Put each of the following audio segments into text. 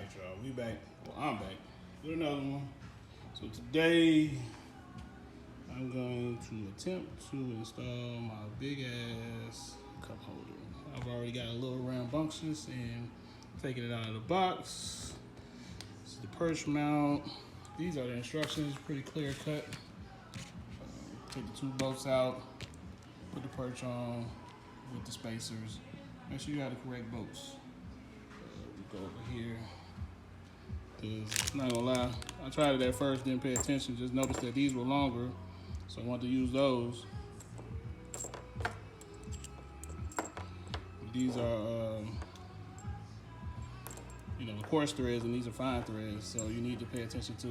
Alright, y'all, we back. Well, I'm back with another one. So today, I'm going to attempt to install my big ass cup holder. I've already got a little rambunctious and taking it out of the box. This is the perch mount. These are the instructions, pretty clear cut. Take the two bolts out, put the perch on with the spacers. Make sure you have the correct bolts. Go over here. Cause not gonna lie, I tried it at first, didn't pay attention, just noticed that these were longer, so I wanted to use those. These are, coarse threads, and these are fine threads, so you need to pay attention to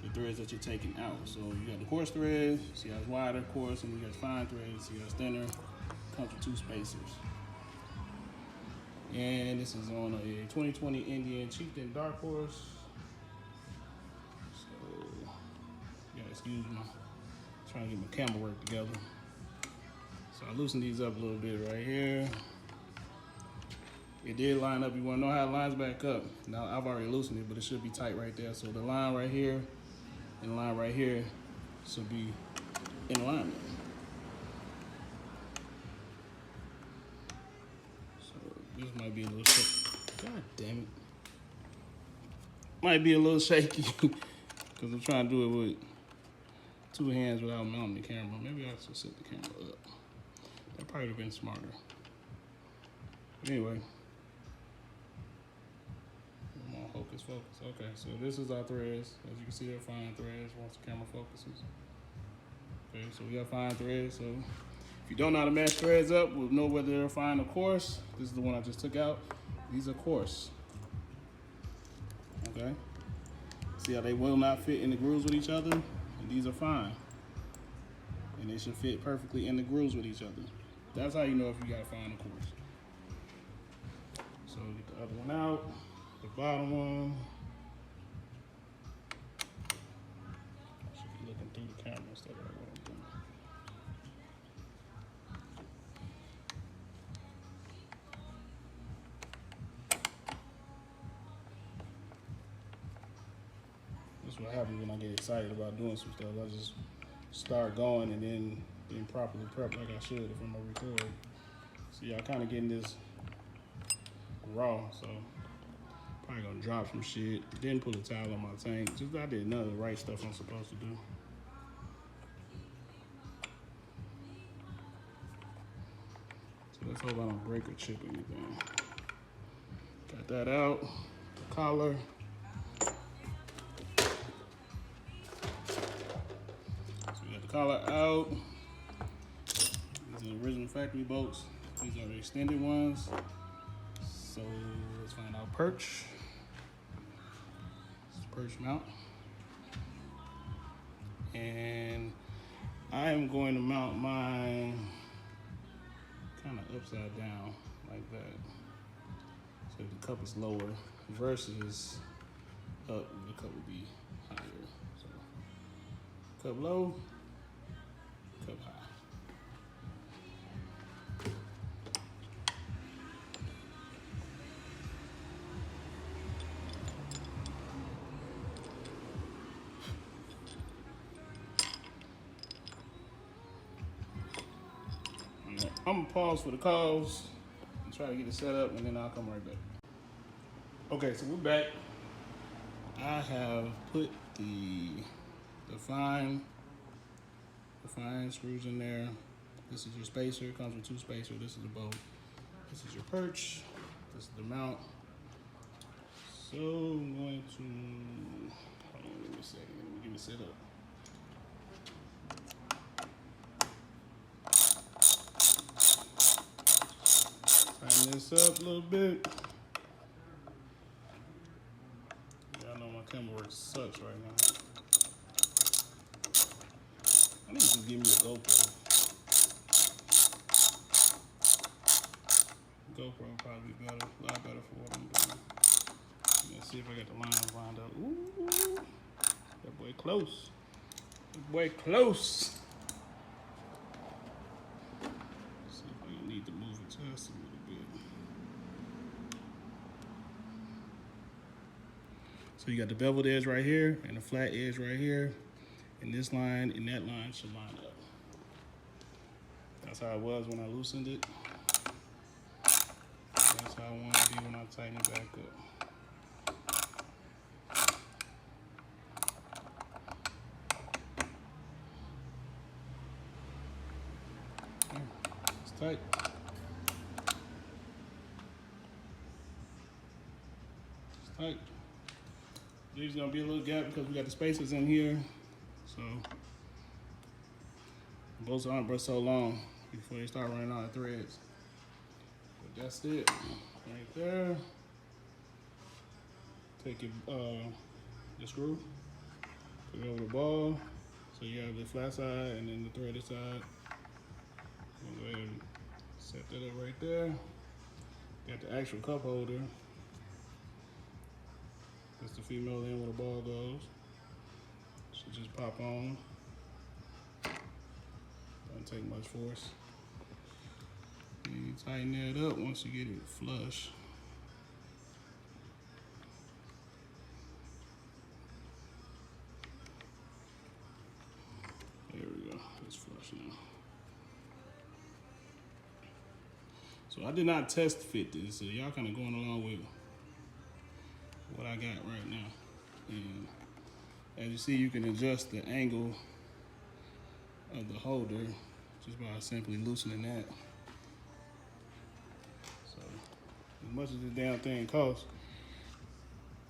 the threads that you're taking out. So you got the coarse threads, see how it's wider, coarse, and you got fine threads, see how it's thinner, comes with two spacers. And this is on a 2020 Indian Chieftain Darkhorse. So, yeah, excuse me, trying to get my camera work together. So I loosened these up a little bit right here. It did line up. You want to know how it lines back up? Now I've already loosened it, but it should be tight right there. So the line right here and the line right here should be in alignment. This might be a little shaky. God damn it. Might be a little shaky because I'm trying to do it with two hands without mounting the camera. Maybe I should set the camera up. That probably would have been smarter. But anyway. Come on, focus. Okay, so this is our threads. As you can see, they're fine threads once the camera focuses. Okay, so we got fine threads. So if you don't know how to match threads up, we'll know whether they're fine or coarse. This is the one I just took out. These are coarse. Okay? See how they will not fit in the grooves with each other? And these are fine. And they should fit perfectly in the grooves with each other. That's how you know if you got fine or coarse. So get the other one out. The bottom one. I should be looking through the camera instead of what I'm doing. That's what happens when I get excited about doing some stuff. I just start going and then being properly prepped like I should if I'm gonna record. See, y'all kind of getting this raw, so probably gonna drop some shit. Didn't put a towel on my tank. Just I did none of the right stuff I'm supposed to do. So let's hope I don't break or chip anything. Got that out. The collar. Collar out. These are the original factory bolts. These are the extended ones. So let's find out perch. This is perch mount. And I am going to mount mine kind of upside down like that. So the cup is lower versus up, the cup would be higher. So cup low, cup high. I'm gonna pause for the calls and try to get it set up, and then I'll come right back. Okay, so we're back. I have put the fine screws in there. This is your spacer. It comes with two spacers. This is the bolt. This is your perch. This is the mount. So I'm going to, hold on, give me a second. Let me get it set up. Tighten this up a little bit. Y'all know my camera work sucks right now. I need to give me a GoPro. GoPro would probably be better, a lot better for what I'm doing. Let's see if I got the lines lined up. Ooh, that boy close. That boy close. Let's see if we need to move it just a little bit. So you got the beveled edge right here and the flat edge right here. And this line and that line should line up. That's how it was when I loosened it. That's how I want it to be when I tighten it back up. It's tight. It's tight. There's gonna be a little gap because we got the spacers in here. So bolts aren't but so long before they start running out of threads. But that's it right there. Take the screw, put it over the ball. So you have the flat side and then the threaded side. We'll go ahead and set that up right there. Got the actual cup holder. That's the female end where the ball goes. Should just pop on. Doesn't take much force. And you tighten that up once you get it flush. There we go. It's flush now. So I did not test fit this, so y'all kind of going along with what I got right now. And as you see, you can adjust the angle of the holder just by simply loosening that. So as much as this damn thing costs,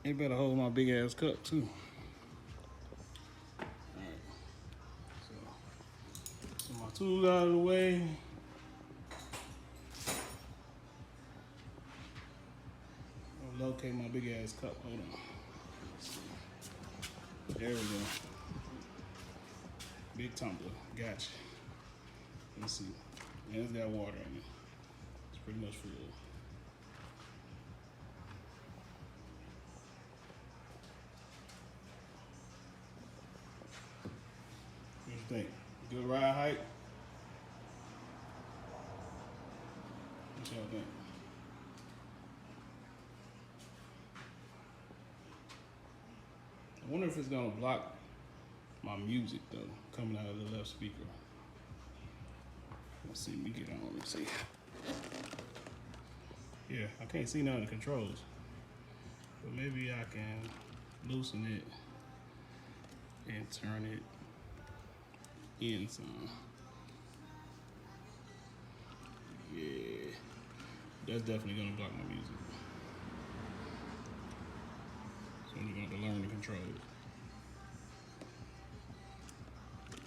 it better hold my big ass cup too. Alright. So my tools out of the way. Locate my big ass cup. Hold on. There we go. Big tumbler. Gotcha. Let's see. And it's got water in it. It's pretty much full. What do you think? Good ride height? What y'all think? I wonder if it's gonna block my music though, coming out of the left speaker. Let's see, let me get on, let's see. Yeah, I can't see none of the controls. But maybe I can loosen it and turn it in some. Yeah, that's definitely gonna block my music. So we're going to learn to control it.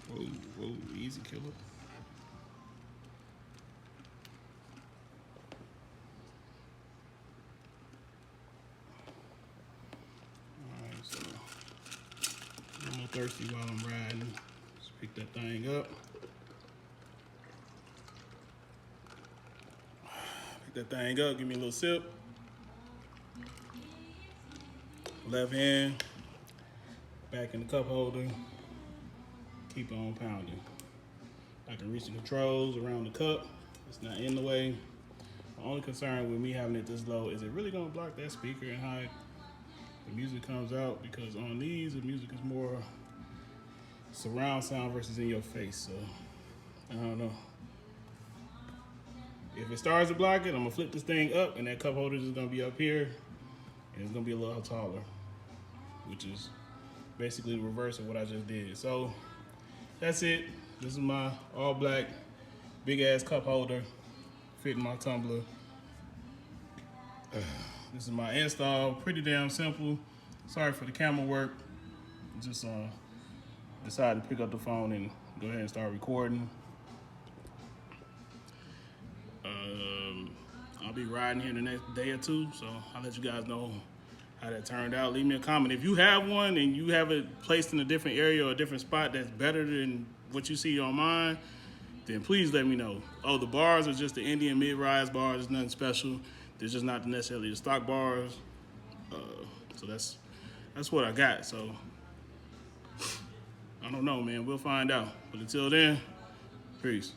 Whoa, whoa, easy killer. Alright, so I'm a little thirsty while I'm riding. Just pick that thing up. Pick that thing up, give me a little sip. Left hand, back in the cup holder, keep on pounding. I can reach the controls around the cup. It's not in the way. The only concern with me having it this low is it really gonna block that speaker and how the music comes out, because on these, the music is more surround sound versus in your face, so I don't know. If it starts to block it, I'm gonna flip this thing up and that cup holder is gonna be up here and it's gonna be a little taller, which is basically the reverse of what I just did. So that's it. This is my all black, big ass cup holder fitting my tumbler. This is my install, pretty damn simple. Sorry for the camera work. Just decided to pick up the phone and go ahead and start recording. I'll be riding here the next day or two, so I'll let you guys know how that turned out. Leave me a comment. If you have one and you have it placed in a different area or a different spot that's better than what you see on mine, then please let me know. Oh, the bars are just the Indian mid-rise bars. There's nothing special. They're just not necessarily the stock bars. So that's what I got. So I don't know, man. We'll find out. But until then, peace.